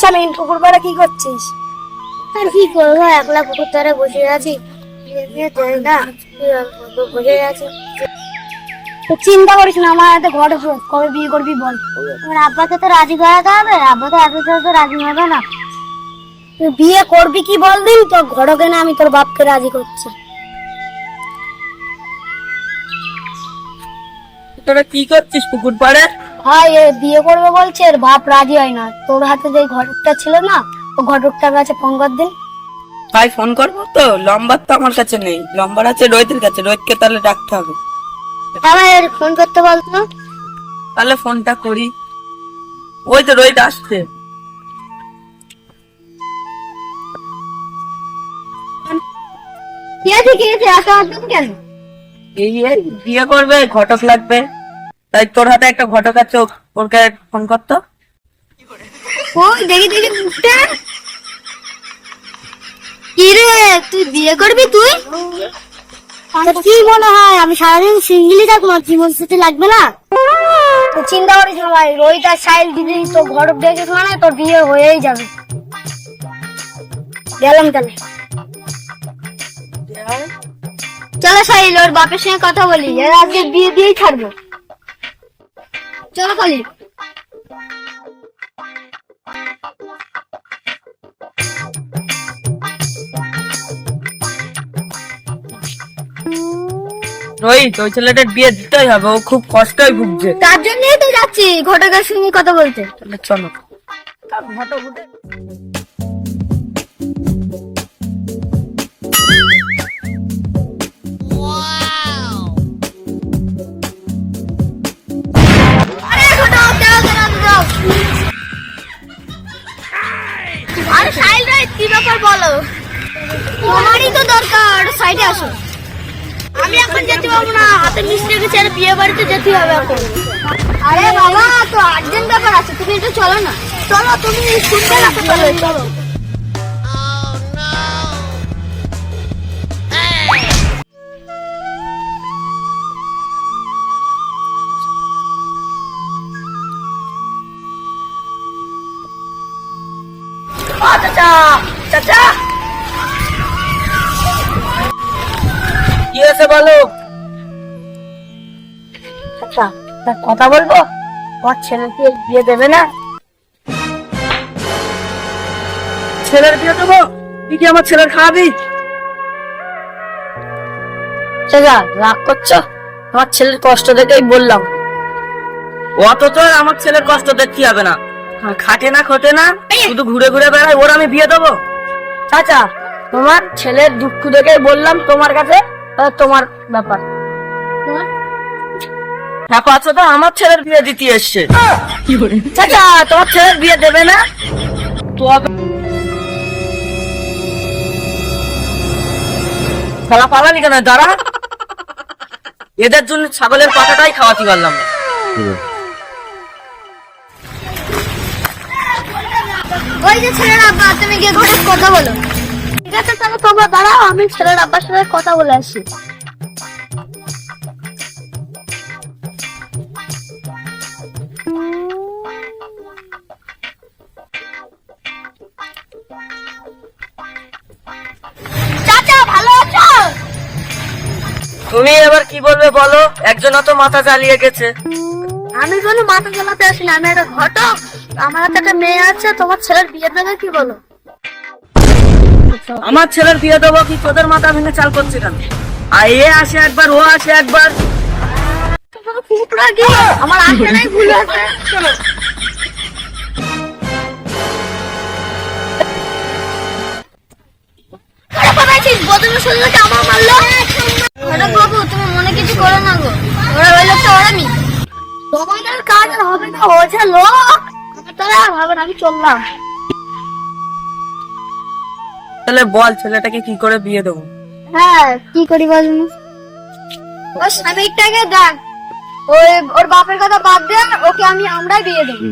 শামিন, পুকুর পাড়ে কি করছিস? আর কি করবো, একলা পুকুর ধারে বসে আছি, বসে আছি। তো চিন্তা করিস না, আমার হাতে ঘর আছে, কবে বিয়ে করবি বল? আমার আব্বাকে তো রাজি করাতে হবে, আব্বা তো এত তো রাজি হবে না। তুই বিয়ে করবি কি বল দিন, তোর ঘরকে না আমি তোর বাপকে রাজি করছি। তোরা কি করছিস পুকুর পাড়ে? ভাই এ বিয়ে করবে বলছে, এর বাপ রাজি হয় না। তোর হাতে যে ঘটকটা ছিল না, ও ঘটকটার কাছে ফোন কর দিন। ভাই ফোন করবো তো, লম্বার তো আমার কাছে নেই, লম্বার আছে রোহিতের কাছে, রোহিতকে তাহলে ডাকতে হবে। আমার ফোন করতে বলতো। তাহলে ফোনটা করি। ওই তো রোহিত আসছে। কি আছে একা একদম কেন? এই বিয়ে করবে, ঘটক লাগবে, তাই তোর হাতে একটা ঘটক আছে, ওরকে ফোন করতো। ওই দেখি মুখটা। কি রে, তুই বিয়ে করবি? তুই কি মনে হয় আমি সারাদিন সিঙ্গেলই থাকবো, জীবন সাথী লাগবে না? তো চিন্তা করিস না ভাই, রোহিত আর সাইল দিদি তো ঘটক দেখেছ মানে তোর বিয়ে হয়েই যাবে। গেলাম তাহলে। চলো সাইল, ওর বাপের সঙ্গে কথা বলি, এর আজকে বিয়ে দিয়েই ছাড়বো। চলো কালি। রোহিত, ওই ছেলেটার বিয়ে দিতেই হবে, ও খুব কষ্টই ভুগছে। তার জন্যই তো যাচ্ছি ঘটকের সঙ্গে কথা বলতে। তাহলে চলো। আরে সাইল রে, কি ব্যাপার বলো? তোমারই তো দরকার, সাইডে আসো। আমি এখন যেতে পারবো না, হাতে মিস্ত্রি ছেড়ে বিয়ে বাড়িতে যেতে হবে এখন। আরে বাবা, তো আর্জেন্ট ব্যাপার আছে, তুমি একটু চলো না। চলো, তুমি শুনতে রাখো, চলো। চাচা, চাচা, কি হয়েছে বলো? আচ্ছা, তা কথা বলবো, আমার ছেলেকে বিয়ে দেবে না? ছেলের বিয়ে দেবো? তুই কি আমার ছেলের খাওয়াবি? চাচা রাগ করছো? আমার ছেলের কষ্ট দেখেই বললাম। অত তো আর আমার ছেলের কষ্ট দেখতে হবে না, খাটে না খোটে না, শুধু ঘুরে ঘুরে বেড়ায়, ওর আমি বিয়ে দেবো? চাচা তোমার ছেলের দুঃখ দেখেই বললাম তোমার কাছে, তোমার ব্যাপার। দেখো আচ্ছা, তো আমার ছেলের বিয়ে দিতে এসছে। চাচা তোমার ছেলের বিয়ে দেবে না? তো খেলা পালানি কেন? দাঁড়া, এদের জন্য ছাগলের পাতাটাই খাওয়াতে পারলাম না। ওই যে ছেলের আব্বা, তুমি গিয়ে ঘটক কথা বলো। ঠিক আছে, তাহলে তোমরা দাঁড়াও, আমি ছেলের আব্বার সাথে কথা বলে আসি। চাচা ভালো আছো? তুমি এবার কি বলবে বলো? একজন তো মাথা জ্বালিয়ে গেছে। আমি কোনো মাথা চালাতে আসি না, আমি একটা ঘটক, আমার হাতে একটা মেয়ে আছে, তোমার ছেলের বিয়ে দেবে কি বলো? আমার ছেলের বিয়ে দেবো কি তোদের মাথা ভেঙে চাল করছে কেন? আর এ আসে একবার, ও আসে একবার। খুব রাগি, আমার আসলেই ভুল আছে। চলো। বদলের শরীরটা আমার মারলো। ঘটক বাবু, তুমি মনে কিছু করো না গো, ওরা ওই লোকটা ওরামি। তোমাদের কাজ হবে না, ও যে লোক, তাহলে আর হবে না, আমি চললাম। তাহলে বল, ছেলেটাকে কি করে বিয়ে দেবো? হ্যাঁ, কি করি বলুন? ওই স্বামীটাকে দেখ, ওর বাপের কথা বাদ দে, ওকে আমরাই বিয়ে দেবো।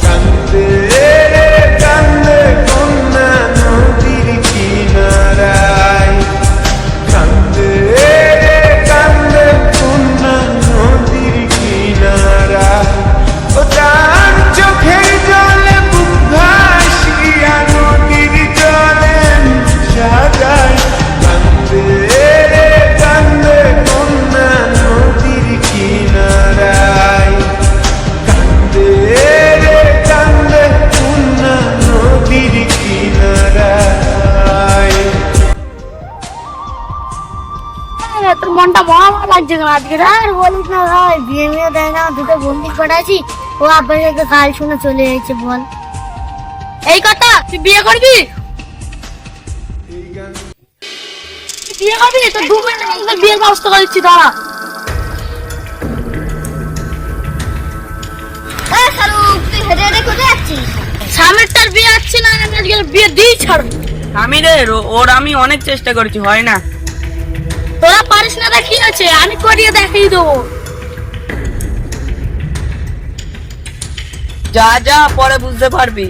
কান্দে কান্দে কন্যা নদীর কিনারায়, কান্দে কান্দে কন্যা নদীর কিনারায়, ও তার চোখের মনটা মহা লাগছে কেন আজকে? আর বলিস না ভাই, বিয়ে মেয়ে দেয় না, দুটো বন্দি করাছি, ও আব্বার সাথে কাল শুনে চলে এসেছে। বল এই কথা, তুই বিয়ে করবি? তুই বিয়ে করবি তো 2 মিনিটের মধ্যে বিয়ের ব্যবস্থা করে দিচ্ছি, দাঁড়া। তুই হেঁটে হেঁটে কোথায় যাচ্ছিস? সামনের তার বিয়ে আসছে না, আমি আজকে বিয়ে দিই ছাড়ব। আমি রে ওর আমি অনেক চেষ্টা করেছি, হয় না। তোরা পারিস না, কি আছে, আমি করিয়ে দেখিয়ে দেবো। যা যা, পরে বুঝতে পারবি।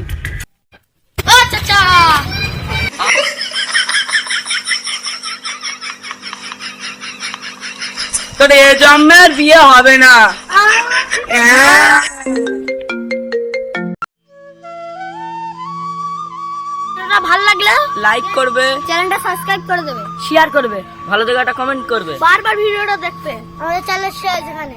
ও চাচা, তোর এ জন্মের বিয়ে হবে না। ভালো লাগলে লাইক করবে, চ্যানেলটা সাবস্ক্রাইব করে দেবে, শেয়ার করবে, ভালো জায়গাটা কমেন্ট করবে। বারবার ভিডিওটা দেখবে। আমাদের চ্যানেল শেয়ার যেখানে